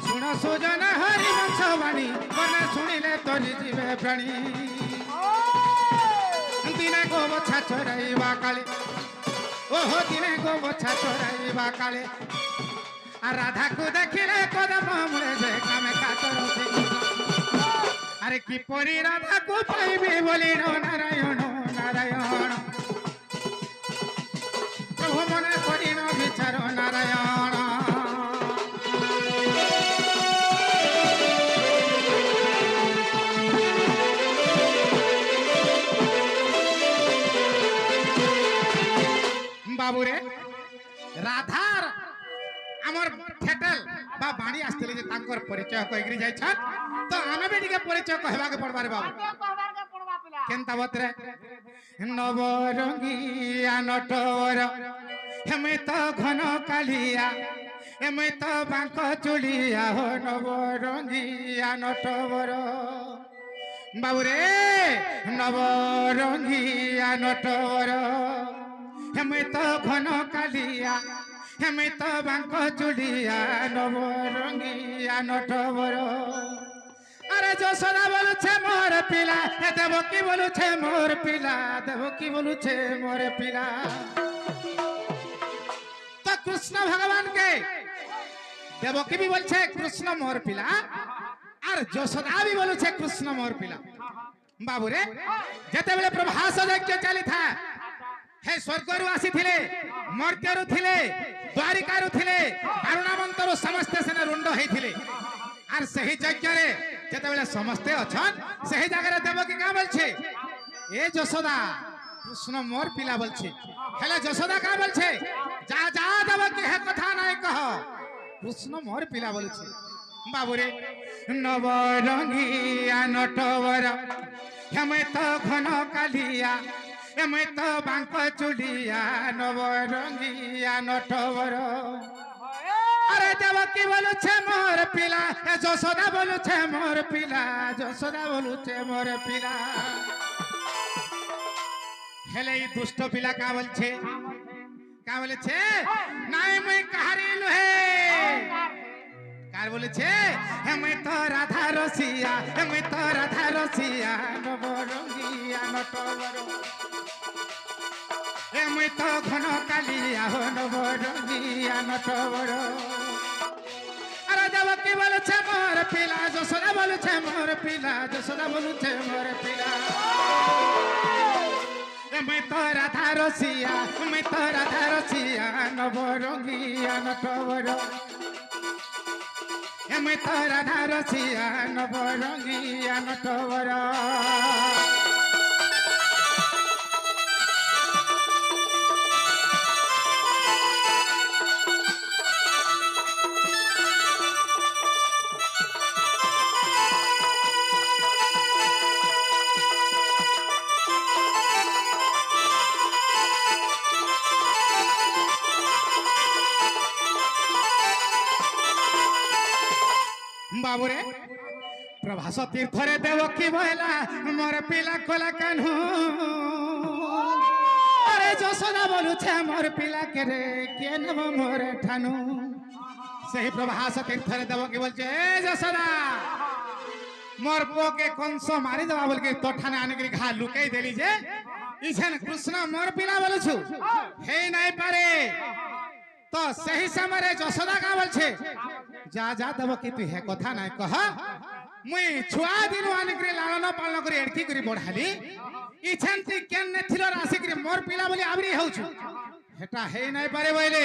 শুণ সুজন হরি বংশ বাণী মনে শুনিলে তরি জীবে প্রাণী দিনে গো বছা চড়াইবা কালে ওহো দিনে গো বছা চড়াইবা কালে আর রাধাকু দেখিলে কদম মূলে যে কামে কাতর আরে কি পরি রাধাকু পাইবি বলিল নারায়ণ নারায়ণ প্রভু মনে করিল বিচার নারায়ণ বাবুরে রাধার আমার ফেটেল বা বাণী আসলে যে তাঙ্কর পরিচয় কইগরি যাইছন তো আমি বি টিকে পরিচয় কহবাকে পড়বারে বাবু কেনতা বতরে নবরঙ্গিয়া নটর হেমে তো ঘন কালিয়া হেমে তো বাঙ্ক চুলিয়া হো নবরঙ্গিয়া নটবর বাবুরে নবরঙ্গিয়া নটর হেমে তো ঘন কালিয়া হেমে তো বাঙ্ক চুলিয়া নবরঙ্গিয়া নটবর আরে যশোদা বলছে মোর পিলা দেবকী বলছে মোর পিলা দেবকী বলছে মোর পিলা তো কৃষ্ণ ভগবান কে দেবকী भी বলছে কৃষ্ণ মোর পিলা আর যশোদা भी বলছে কৃষ্ণ মোর পিলা বাবুরে যেতেবেলে প্রভাস যজ্ঞ চালিথা হে স্বর্গরু আসিଥିଲେ মর্ত্যରୁ ଥିଲେ দ্বারিকাରୁ ଥିଲେ বারুণাবন্তରୁ ସମସ୍ତେ ସେନେ ରୁଣ୍ଡ ହେଇଥିଲେ আর সেই যজ্ঞরে যেতেবেলে সমস্তে অছন সেই জায়গায় দেবকী কা বলছে এ যশোদা কৃষ্ণ মোর পিলা বলছে হেলে যশোদা কা বলছে যা যা দেবকী হে কথা নাই কহ কৃষ্ণ মোর পিলা বলছে বাবুরে নবরঙ্গিয়া নটবর হেমে তো ঘন কালিয়া হেমে তো বাঙ্ক চুলিয়া নবরঙ্গিয়া নটবর আরে দেবকী বলছে মোর পিলা যশোদা বলছে মোর পিলা যশোদা বলছে মোর পিলা হেলে এই দুষ্ট পিলা কা বলছে নাই মই কাহারি নহে কার বলেছে হেমে তো রাধা রসিয়া হেমে তো রাধা রসিয়া নবরঙ্গিয়া নটবর হেমে তো ঘন কালিয়া হো নবরঙ্গিয়া নটবর আরে দেবকী বলছে মোর পিলা যশোদা বলছে মোর পিলা যশোদা বলছে মোর পিলা হেমে তো রাধা রসিয়া হেমে তো রাধা রসিয়া নবরঙ্গিয়া নটবর হেমে তো রাধা রসিয়া নবরঙ্গিয়া নটবর বাবুরে প্রভাস তীর্থরে দেবকী বইলা মোর পিলা কলা কানু আরে যশোদা বলুছে মোর পিলা কে রে কে নেব মোর ঠানু সেই প্রভাস তীর্থরে দেবকী বলছে এ যশোদা মোর পুকে কংস মারি দেবা বলকে তো ঠানে আনিকি ঘা লুকাই দেলি যে ইছেন কৃষ্ণ মোর পিলা বলছু হেই নাই পারে তো সেই সময় যশোদা কা বলছে যা যা দেবকী তুই হে কথা নাই কহ মুই ছুয়া দিন আনিকি লালন পালন করে এড়কি করে বড়ালি ইছেন তুই কেনে থিল আসি করে মোর পিলা বলি আবরি হউছু হেটা হেই নাই পারে বইলে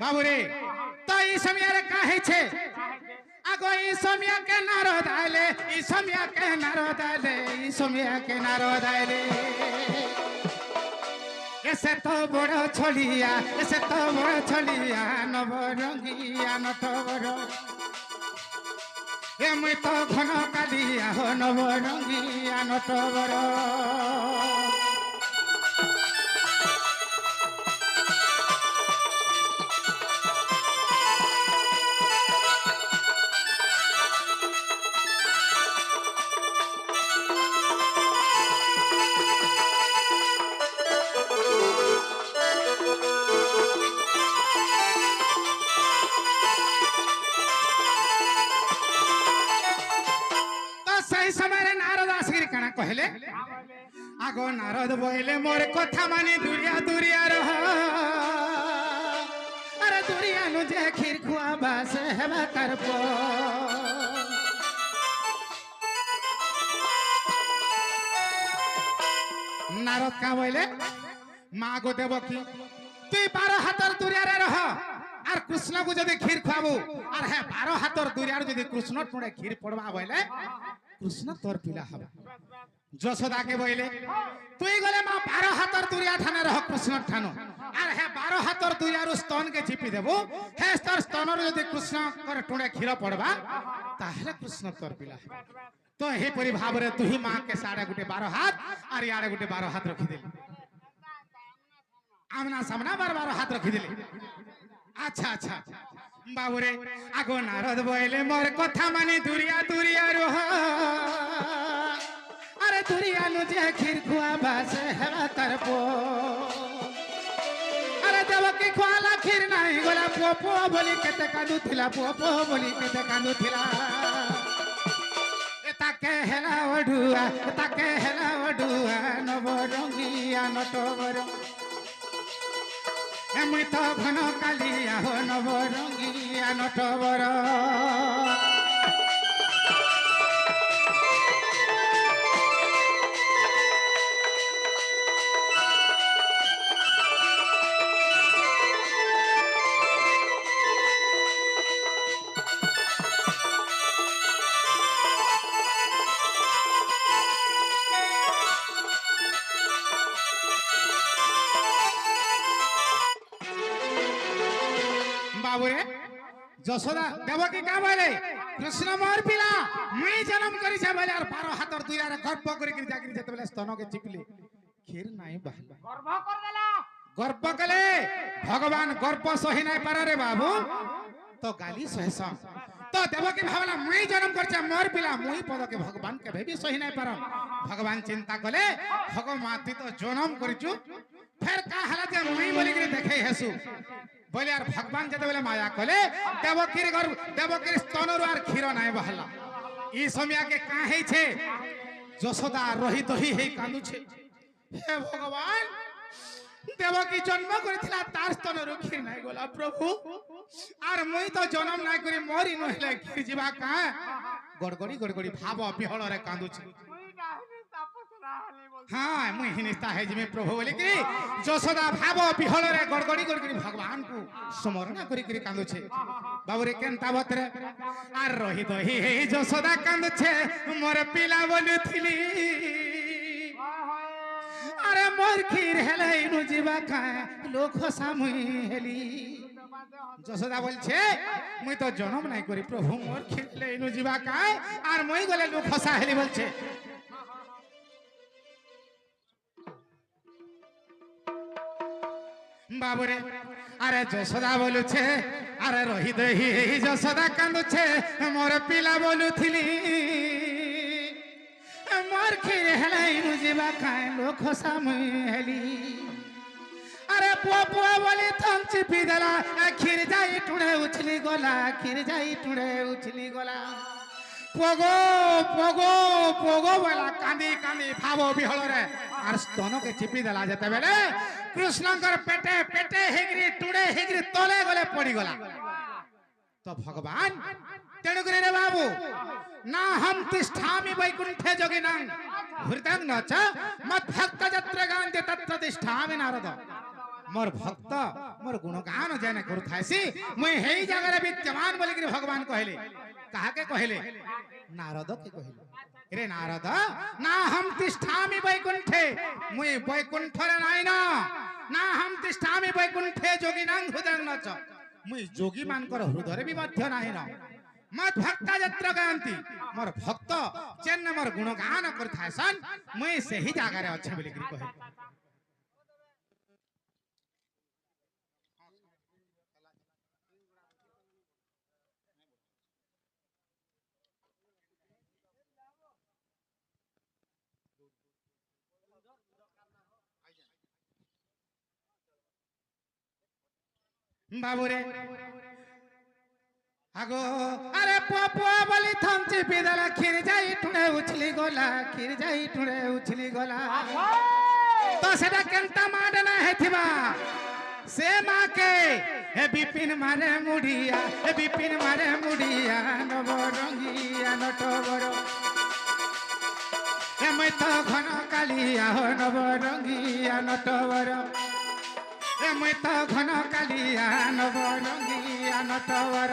বাবুরে তো এই সময় কা হইছে আগো এই সময় কে নারদ আইলে এই সময় কে নারদ আইলে এই সময় কে নারদ আইলে এসে তো বড় ছলিয়া এসে তো বড় ছলিয়া নবরঙ্গিয়া নটবর এমই তো ঘন কালিয়া হো নবরঙ্গিয়া নটবর कहले आगो नारद बोले मोर कथा मानी दुरिया दुरिया रह अरे दुरिया नु जे खीर खुआबा से हेबा करबो नारद का बोले माँ गो देवकी तुई 12 हाथर दुरिया रे रह আর কৃষ্ণকে যদি ক্ষীর খাবো আর হ্যাঁ 12 হাতর দুরিয়ার যদি কৃষ্ণ টুড়ে ক্ষীর পড়বা বইলে কৃষ্ণ তোর পিলা হবে যশোদাকে বইলে তুই গলে মা 12 হাতর দুরিয়া ঠানে রহ কৃষ্ণ ঠানো আর হ্যাঁ 12 হাতর দুরিয়ার স্তনকে চিপি দেবো হ্যাঁ তোর স্তনর যদি কৃষ্ণ করে টুড়ে ক্ষীর পড়বা তাহলে কৃষ্ণ তোর পিলা হবে তো এইপরি ভাবে তুই মাকে সাড়ে গোটে 12 হাত আর ইয়াড়ে গোটে 12 হাত রখিদেলি আমনা সামনা 12 হাত রখিদেলি अच्छा अच्छा बाबूरे आगो नारद बोले मोर कथा मानी दुरिया दुरिया रोह अरे दुरिया नु जे खीर खुआबा से हेबा तरपो अरे देवकी खुआला खीर नाही गोला पोपो बोली केते कांदू थिला पोपो बोली केते कांदू थिला ताके हेला ओडुआ नवरंगिया नटवर मुई तो घन कालिया हो नवरंगिया नटवर बाबूरे যশোদা দেবকী কা বলে কৃষ্ণ মোর পিলা মুই জন্ম করিছে বলে আর 12 হাতর দুইয়ারে গর্ভ করি কি জাগরি যেতে বলে স্তনকে চিপলে ক্ষীর নাই বাহলা গর্ভ কর দেলা গর্ভ কলে ভগবান গর্ভ সহি নাই পারে রে বাবু তো গালি সহেস তো দেবকী ভাবলা মুই জন্ম করছে মোর পিলা মুই পদকে ভগবান কে ভেবি সহি নাই পার ভগবান চিন্তা কলে ভগবান তুই তো জন্ম করিছু ফের কা হলা যে মুই বলি কি দেখে হেসু बोले यार भगवान जते बोले माया कले देवकीर स्तनरु आर क्षीर नाय बहला ई समय के का हे छे যশোদা रही दही हे कांदु छे हे भगवान देवकी जन्म करिथिला तार स्तनरु क्षीर नाय गोला प्रभु आर मुई तो जन्म नाय करी मरी नहले क्षीर जीवा का गड़गड़ी भाव बिहल रे कांदु छे हाँ मुई हिनिस्ता है जिमे प्रभु बोले कि যশোদা भाव बिहल रे गड़गड़ी भगवान को स्मरण करी कांदु छे बाबू रे केनता बतरे आर रही दही हे যশোদा कांदु छे मोर पिला बोलुथिली अरे मोर खीर हेले इनु जीवा खाए लोक सामुई हेली যশোদা बोलछे मुई तो जन्म नाय करी प्रभु मोर खीर हेले इनु जीवा खाए आर मुई गले लोक हसा हेली बोलछे बाबूरे अरे যশোদা बोलुछे अरे रही दही যশোদা कांदुछे मोर पिला बोलुथिली मोर खीर हेले इनु जीवा खाए लोक सामुई हेली अरे पुआ बोली थम चिपी देला खीर जाई टुणे उछली गोला खीर जाई टुणे उछली गोला पोगो पोगो पोगो बोला कांदी भावो बिहल रे आर स्तन के चिपी देला जते बेले कृष्णकर पेटे पेटे हेगिरी टुडे हेगिरी तले गले पड़ी गला तो भगवान तेणु करे रे बाबू ना हम तिष्ठामि वैकुंठे जोगिनां हृदयं न च मत भक्त जत्र गान्ते तत्र तिष्ठामि नारद मोर भक्त मोर गुणगान जाने करुथासी मुई हेई जगह रे विद्यमान बोली कि भगवान कहले कहा के कहले नारद के कहले रे नारद ना हम तिष्ठामि वैकुंठे मुई वैकुंठ रे नाइ ना हम तिष्ठामि वैकुंठे जोगिनां हृदयं न च मुई जोगी मानकर हृदय भी मध्य नाही न मत भक्त जत्र गांती मोर भक्त चेन्न मोर गुणगान करथासन मुई सेही जगह रे अछि बोली कि कहले बाबूरे আগো আরে পুয়া বলি থামছি বিদালা খির যাই টুড়ে উছলি গলা খির যাই টুড়ে উছলি গলা তো সেটা কেনতা মাডে না হেথিবা সে মাকে হে বিপিন মারে মুড়িয়া হে বিপিন মারে মুড়িয়া নবরঙ্গিয়া নটবর হে মই তো ঘন কালিয়া হো নবরঙ্গিয়া নটবর হে মই তো ঘন কালিয়া নবরঙ্গিয়া নটবর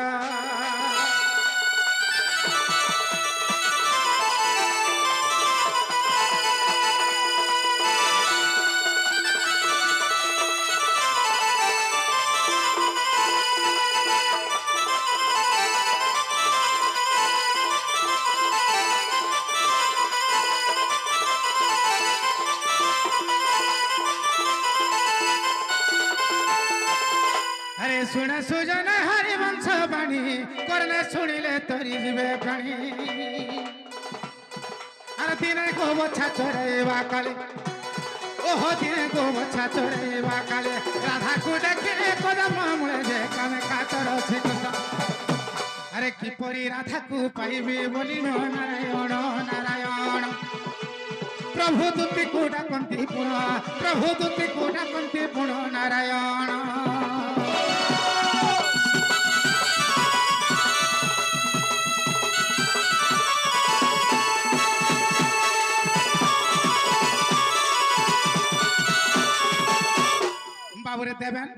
सुने सुजन हरिवंश बाणी करने सुनिले तोरी जीवे प्राणी अरे दिने को बच्चा चोरेवा काले ओहो दिने को बच्चा चोरेवा काले राधा को देखे कदम मुळे जे कामे कातर छे अरे किपरि राधा को पाइबे बोली नारायण नारायण प्रभु दुति को डाकंती पुण प्रभु दुति को डाकंती पुण नारायण बाबुरे देवेन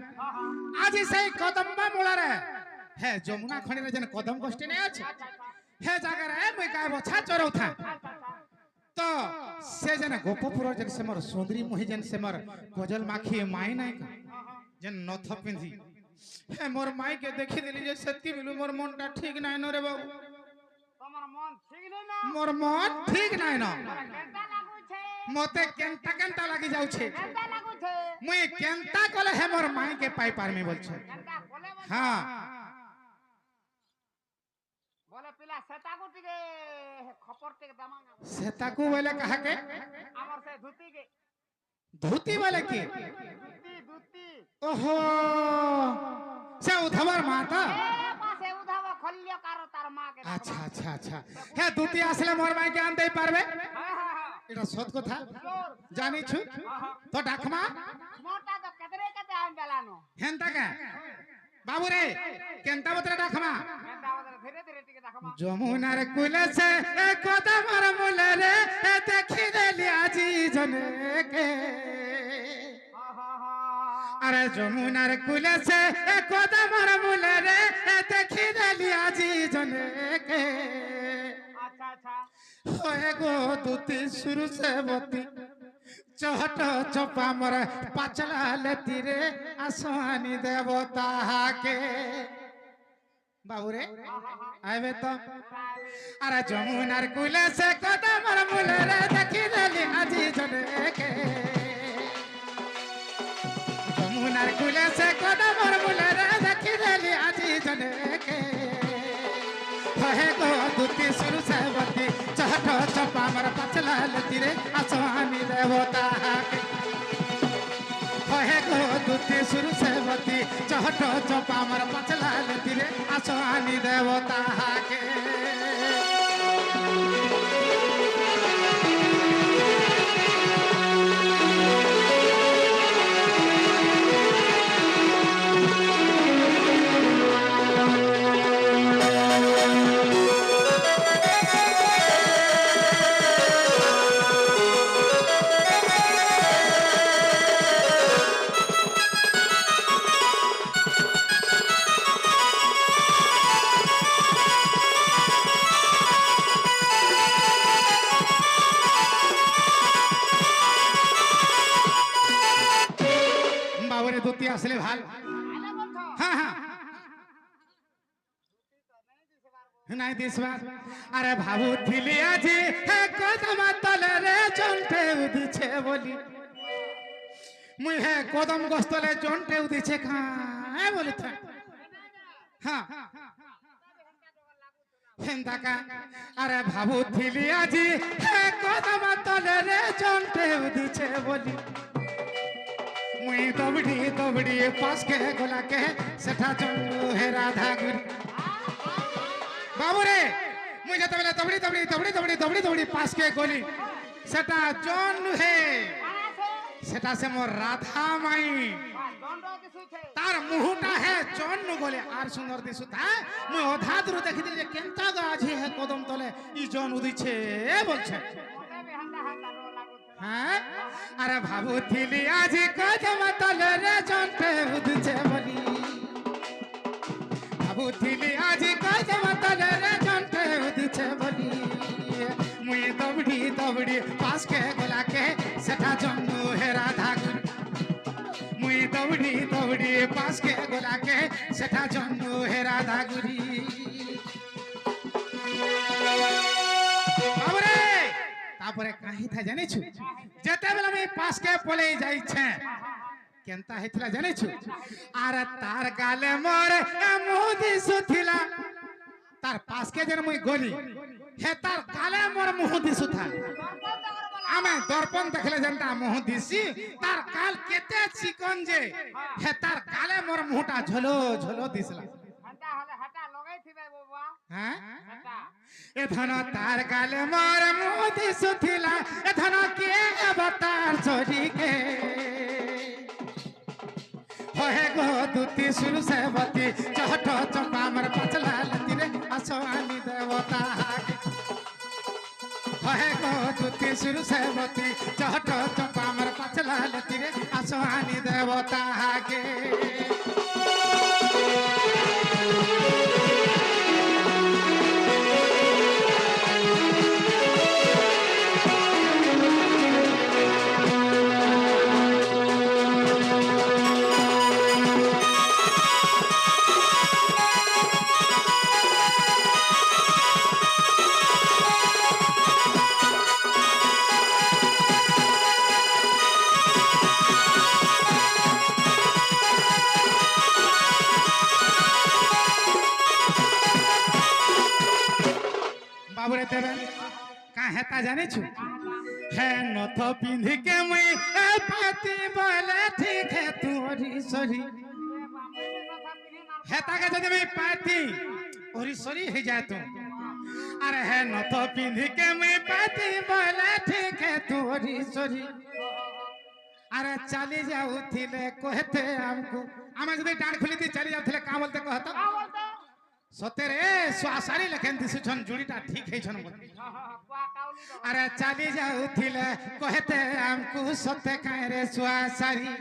आज से कदम्बा मूलारे हे जमुना खणी जन कदम गोष्ठी नहीं अच्छे हे जगह रे मुई काय बछा चोरौ था तो से जन गोपपुर जन से मोर सुंदरी मोहि जन से मोर गजल माखी माई नहीं का जन नथ पिंधी हे मोर माई के देखि देली जे सत्य बिलु मोर मनटा ठीक नहीं न रे बाबू तमर मन ठीक नहीं ना मोर मन ठीक नहीं न केंता लागू छे मते केंता केंता लागि जाउ छे केंता लागू छे मुई केंता कले हे मोर माई के पाई पार में बोल छे केंता कोले हां बोले पिला सेताकू टिके खपर टिके दमा सेताकू बोले कहा के हमर से धुती के धुती वाले की धुती धुती ओहो से उधवर माता ए पासे उधवर खल्लियो कार तार मां के अच्छा अच्छा अच्छा हे धुती आसले मोर माई के आन दे पारबे এটা সত কথা জানি छु তো ডাকমা মোটা তো কেদরে কেতে আন বেলানো হেনতা কে বাবু রে কেনতা বতরে ডাকমা কেনতা বতরে ধীরে ধীরে টিকে ডাকমা যমুনার কুলে সে কদমর মুলে রে দেখি দেলি আজি জনে কে আরে যমুনার কুলে সে কদমর মুলে রে দেখি দেলি আজি জনে কে अच्छा अच्छा होए गो दुती शुरू से बती चहट चपा मर पाचला लेती रे आसमानी देवता के बाबू रे आवे तो अरे जमुनार कुले से कदमर मुले रे देखी देली आजी जने के जमुनार कुले से कदमर मुले रे देखी देली आजी जने के होए गो दुती शुरू से बती चहट चपा मर पचला लेती रे आसमानी देवता के होए गो दुती शुरू से बती चहट चपा मर पचला लेती रे आसमानी देवता के दुती असले भाल हाँ हाँ नहीं दिस बार अरे भावु थिली आजी हे कदम तले रे चंटे उदिछे बोली मुई हे कदम गस्तले चंटे उदिछे खाए बोली था हाँ हेंदा का अरे भावु थिली आजी हे कदम तले रे चंटे उदिछे बोली मुई दबड़ी दबड़ी पास के गोला के सेठा चंदू हे राधा गुरी বাবুরে মুই যেতবেলে দবড়ি দবড়ি দবড়ি দবড়ি দবড়ি দবড়ি পাশকে গলি সেটা জন নুহে সেটা সে মোর রাধা মাই তার মুহটা হে জন নু গলে আর সুন্দর দিশুতা মুই অধা দূর দেখিলি যে কেনতা গাছি হে কদম তলে ই জন উদিছে বলছে হ্যাঁ আরে ভাবুথিলি আজি কদম তলে রে জনতে উদিছে বলি ভাবুথিলি আজি কদম তলে রে জনতে উদিছে বলি মুই দবড়ি দবড়ি পাশকে গলাকে সেটা জন্নু হে রাধা গুরু মুই দবড়ি দবড়ি পাশকে গলাকে সেটা জন্নু হে রাধা গুরি বাবরে তারপরে কাহি থা জানিছু যেতেবেলে আমি পাশকে পলে যাইছে কেনতা হেতলা জানিছু আর তার গালে মোর মুদি সুথিলা তার পাশকে যেন মুই গলি হে তার গালে মোর মুহ দিশুথা আমি দর্পণ দেখলে যেনটা মুহ দিছি তার গাল কেতে চিকন যে হে তার গালে মোর মুহটা ঝলো ঝলো দিছলা হ্যাঁ এ ধন তার গালে মোর মুহ দিশুথিলা এ ধন কে অবতার চরিকে होए गो दूती सुरु सेवती चहट चंपा मर पचला लतीरे असवानी देवता होए गो दूती सुरु सेवती चहट चंपा मर पचला लतीरे असवानी देवता के बाबुरे तेरे का हेता जाने छु है नथ पिंधी के मुई पाती बोले ठीक है तोरी सरी हेता के जदि मैं पाती ओरी सरी हे जाए तो अरे है नथ पिंधी के मुई पाती बोले ठीक है तोरी सरी अरे चली जाउथिले कहते हमको आमे जदि डांड खुली दी चली जाउथिले का बोलते कहता सतेरे स्वासारी लेखन दिसुछन जुड़ीटा ठीक है छन अरे चली जाउथिले कहते हमको सते काहे रे स्वासारी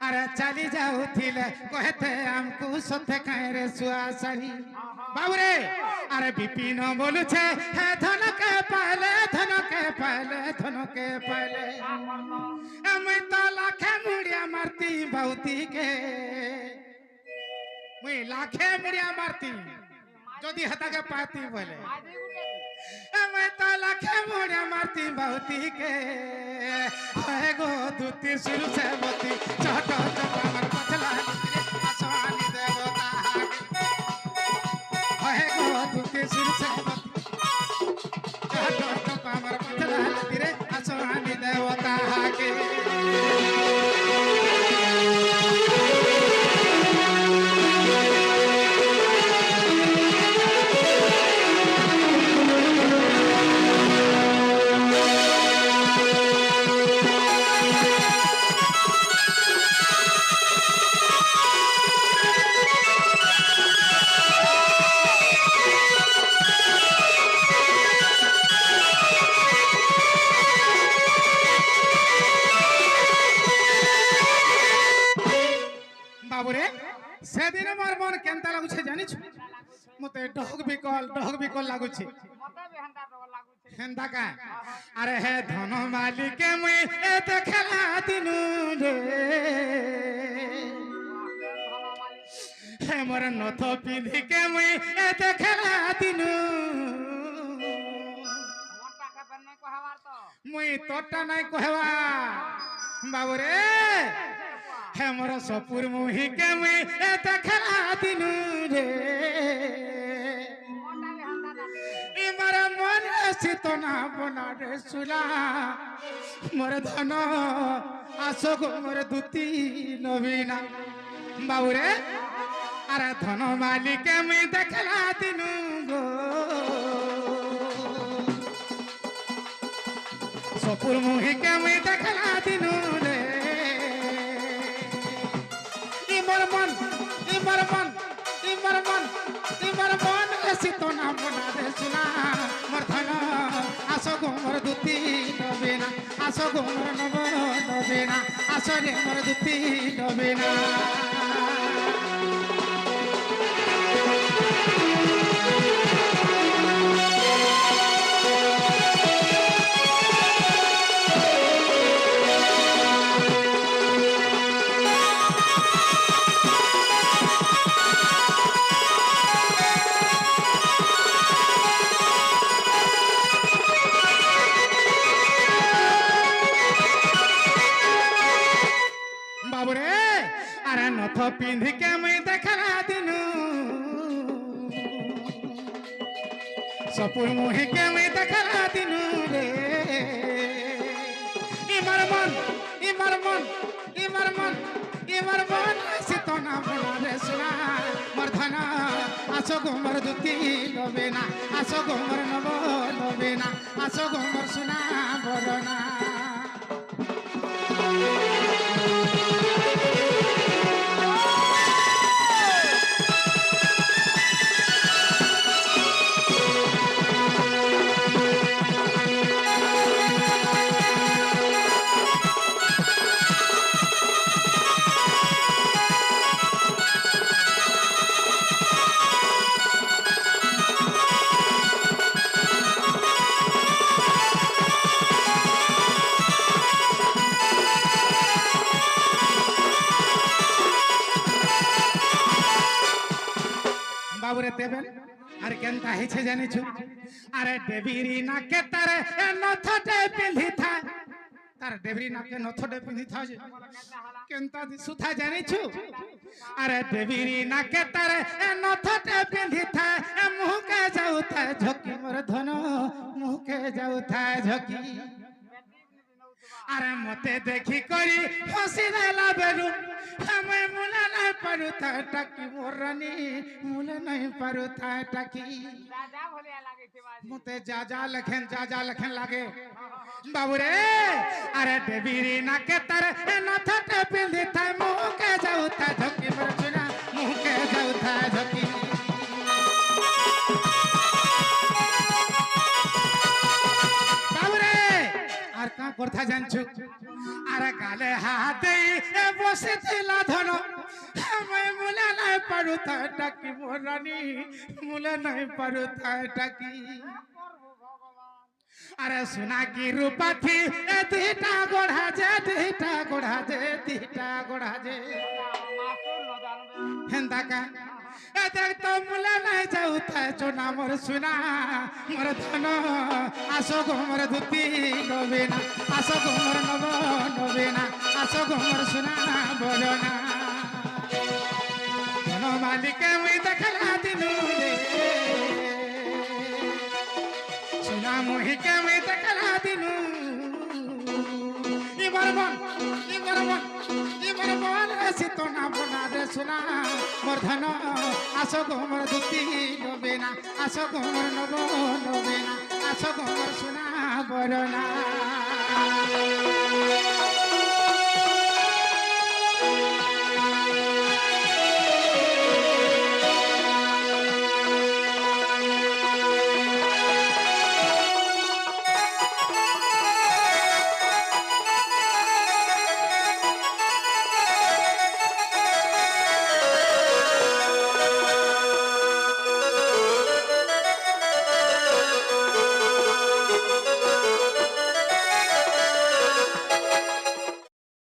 अरे चली जाउथिले कहते हमको सते काहे रे स्वासारी बाबूरे अरे बिपिन बोलु छे हे धन के पहले धन के पहले धन के पहले मैं तो लाखे मुड़िया मारती बहुती के मुई लाखे मुड़िया मारती जदि हता के पाती बोले मैं तो लाखे मुड़िया मारती बहुती के है गो दूती सुरु सेवती चहट चंपा मर पचला असवानी देवता है गो दूती सुरु सेवती चहट चंपा मर पचला असवानी देवता के सेदिन मोर मन केनता लागु छे जानि छु मते डहक बिकल लागु छे हेंदा का अरे हे धन मालिक के मुई एते खेला दिनु रे हे मोर नथ पिंधी के मुई एते खेला दिनु मुई तोटा नहीं कहवा बाबू रे हे मोर सपुर मुही के मुई एते खेला दिनु रे मोर मन सीतना बना रे सुला मोर धन आशोक मोर दूती नवीना बाबू रे अरे धन मालिक मुई देखला दिनु गो সপুর মুহিকে মুই দেখলা দিনু রে ইমর মন ইমর মন ইমর মন ইমর মন এসি তো না মনা রে শুনা মোর ধন আসো গো মোর দুতি ডবে না আসো গো মোর নব ডবে না আসো রে মোর দুতি ডবে না বাবুরে আরে নথ পিন্ধিকে মুই দেখলা দিনু সপুর মুহিকে মুই দেখলা দিনু রে ইমর মন ইমর মন ইমর মন ইমর মন সিত না বনা রে শুনা মোর ধন আসো গো মোর দুতি ডবে না আসো গো মোর নব ডবে না আসো গো মোর শুনা বরনা বাবুরে দেবেন আর কেনটা হেছে জানিছু আরে ডেবিরি নাকে তার নথটে পিন্ধি থায় তার ডেবিরি নাকে নথটে পিন্ধি থায় কেনটা সুথা জানিছু আরে ডেবিরি নাকে তার নথটে পিন্ধি থায় মুহকে যাউথায় ঝকি মোর ধন মুহকে যাউথায় ঝকি আরে মতে দেখি করি হসি দেলা বেলু আমি মুলে নাই পারু থায় টাকি মোর রানী মুলে নাই পারু থায় টাকি মতে যা যা লেখেন লাগে বাবুরে আরে দেবীরি নাকে তার নথটে পিন্ধি থায় মুহকে যাউথায় ঝকি মোর সোনা মুহকে যাউথায় ঝকি আর কা কথা জানছু আরে গালে হাতে বসে ছিলা ধন আমি মুলে নাই পারু থায় টাকি মোর রানী মুলে নাই পারু থায় টাকি আরে সোনা কি রূপা থি দিটা গোড়া যে হেন্দা কা দেখ তো মুলে নাই যাউথায় চোনা মোর সোনা মোর ধন আসো গো মোর ধুতি ডবে না আসো গো মোর নব ডবে না আসো গো মোর সোনা বলো না ধন মালিকে মুই দেখলা দিনু রে সোনা মুহিকে মুই দেখলা দিনু ইমর মন সিত না বনা রে সোনা মোর ধন আসো গো মোর দুতি ডবে না আসো গো মোর নব ডবে না আসো গো মোর সোনা বরনা